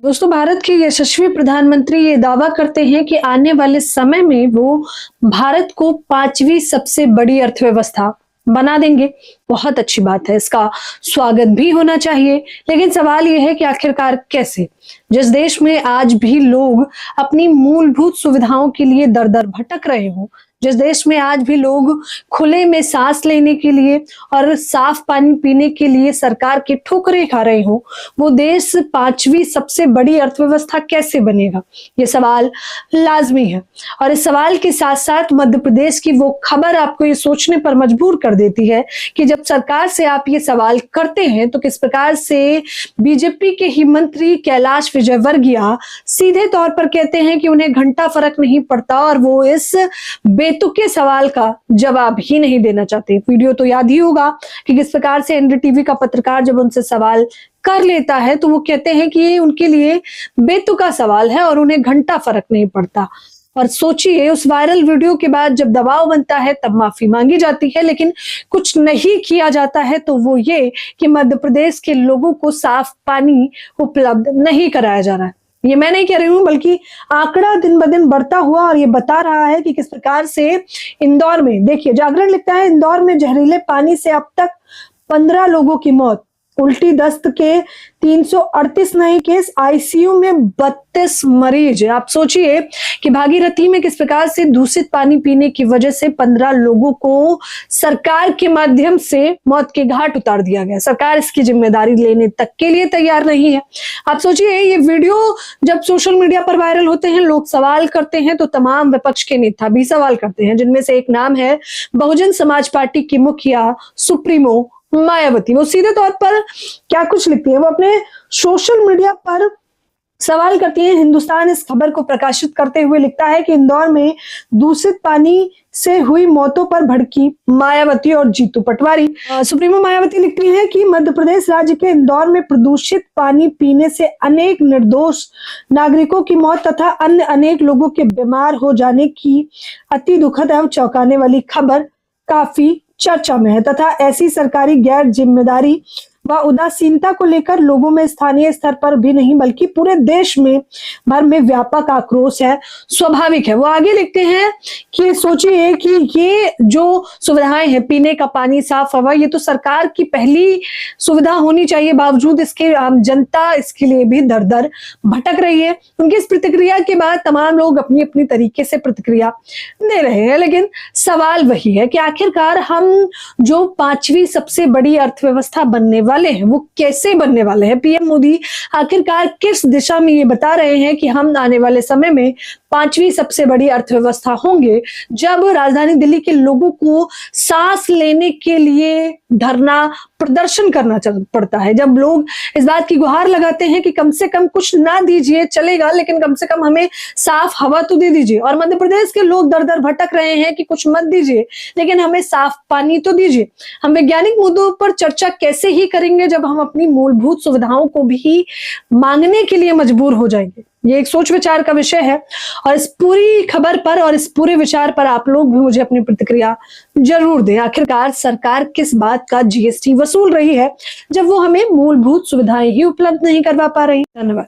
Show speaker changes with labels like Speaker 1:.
Speaker 1: दोस्तों, भारत के यशस्वी प्रधानमंत्री ये दावा करते हैं कि आने वाले समय में वो भारत को 5वीं सबसे बड़ी अर्थव्यवस्था बना देंगे। बहुत अच्छी बात है, इसका स्वागत भी होना चाहिए। लेकिन सवाल ये है कि आखिरकार कैसे? जिस देश में आज भी लोग अपनी मूलभूत सुविधाओं के लिए दर दर भटक रहे हों, जिस देश में आज भी लोग खुले में सांस लेने के लिए और साफ पानी पीने के लिए सरकार की ठोकरें खा रहे हों, वो देश 5वीं सबसे बड़ी अर्थव्यवस्था कैसे बनेगा? ये सवाल लाजमी है। और इस सवाल के साथ साथ मध्य प्रदेश की वो खबर आपको ये सोचने पर मजबूर कर देती है कि जब सरकार से आप ये सवाल करते हैं तो किस प्रकार से बीजेपी के ही मंत्री कैलाश विजयवर्गीय सीधे तौर पर कहते हैं कि उन्हें घंटा फर्क नहीं पड़ता और वो इस बेतुके सवाल का जवाब ही नहीं देना चाहते। वीडियो तो याद ही होगा कि किस प्रकार से एनडीटीवी का पत्रकार जब उनसे सवाल कर लेता है तो वो कहते हैं कि ये उनके लिए बेतुका सवाल है और उन्हें घंटा फर्क नहीं पड़ता। और सोचिए, उस वायरल वीडियो के बाद जब दबाव बनता है तब माफी मांगी जाती है, लेकिन कुछ नहीं किया जाता है तो वो ये कि मध्य प्रदेश के लोगों को साफ पानी उपलब्ध नहीं कराया जा रहा है। ये मैं नहीं कह रही हूं, बल्कि आंकड़ा दिन ब दिन बढ़ता हुआ और ये बता रहा है कि किस प्रकार से इंदौर में, देखिए जागरण लिखता है, इंदौर में जहरीले पानी से अब तक 15 लोगों की मौत, उल्टी दस्त के 338 नए केस, आईसीयू में 32 मरीज। आप सोचिए कि भागीरथी में किस प्रकार से दूषित पानी पीने की वजह से 15 लोगों को सरकार के माध्यम से मौत के घाट उतार दिया गया। सरकार इसकी जिम्मेदारी लेने तक के लिए तैयार नहीं है। आप सोचिए, ये वीडियो जब सोशल मीडिया पर वायरल होते हैं, लोग सवाल करते हैं तो तमाम विपक्ष के नेता भी सवाल करते हैं, जिनमें से एक नाम है बहुजन समाज पार्टी की मुखिया सुप्रीमो मायावती। वो सीधे तौर पर क्या कुछ लिखती है, वो अपने सोशल मीडिया पर सवाल करती है। हिंदुस्तान इस खबर को प्रकाशित करते हुए लिखता है कि इंदौर में दूषित पानी से हुई मौतों पर भड़की मायावती और जीतू पटवारी। सुप्रीमो मायावती लिखती हैं कि मध्य प्रदेश राज्य के इंदौर में प्रदूषित पानी पीने से अनेक निर्दोष नागरिकों की मौत तथा अन्य अनेक लोगों के बीमार हो जाने की अति दुखद एवं चौंकाने वाली खबर काफी चर्चा में है तथा ऐसी सरकारी गैर जिम्मेदारी व उदासीनता को लेकर लोगों में स्थानीय स्तर पर भी नहीं बल्कि पूरे देश में भर में व्यापक आक्रोश है, स्वाभाविक है। वो आगे लिखते हैं कि सोचिए कि ये जो सुविधाएं हैं, पीने का पानी, साफ हवा, ये तो सरकार की पहली सुविधा होनी चाहिए, बावजूद इसके आम जनता इसके लिए भी दर दर भटक रही है। उनकी इस प्रतिक्रिया के बाद तमाम लोग अपनी अपनी तरीके से प्रतिक्रिया दे रहे हैं, लेकिन सवाल वही है कि आखिरकार हम जो 5वीं सबसे बड़ी अर्थव्यवस्था बनने वाले हैं वो कैसे बनने वाले हैं? पीएम मोदी आखिरकार किस दिशा में ये बता रहे हैं कि हम आने वाले समय में 5वीं सबसे बड़ी अर्थव्यवस्था होंगे, जब राजधानी दिल्ली के लोगों को सांस लेने के लिए धरना प्रदर्शन करना पड़ता है, जब लोग इस बात की गुहार लगाते हैं कि कम से कम कुछ ना दीजिए चलेगा, लेकिन कम से कम हमें साफ हवा तो दे दीजिए। और मध्य प्रदेश के लोग दर दर भटक रहे हैं कि कुछ मत दीजिए लेकिन हमें साफ पानी तो दीजिए। हम वैज्ञानिक मुद्दों पर चर्चा कैसे ही करेंगे जब हम अपनी मूलभूत सुविधाओं को भी मांगने के लिए मजबूर हो जाएंगे? ये एक सोच विचार का विषय है और इस पूरी खबर पर और इस पूरे विचार पर आप लोग भी मुझे अपनी प्रतिक्रिया जरूर दें। आखिरकार सरकार किस बात का जीएसटी वसूल रही है जब वो हमें मूलभूत सुविधाएं ही उपलब्ध नहीं करवा पा रही? धन्यवाद।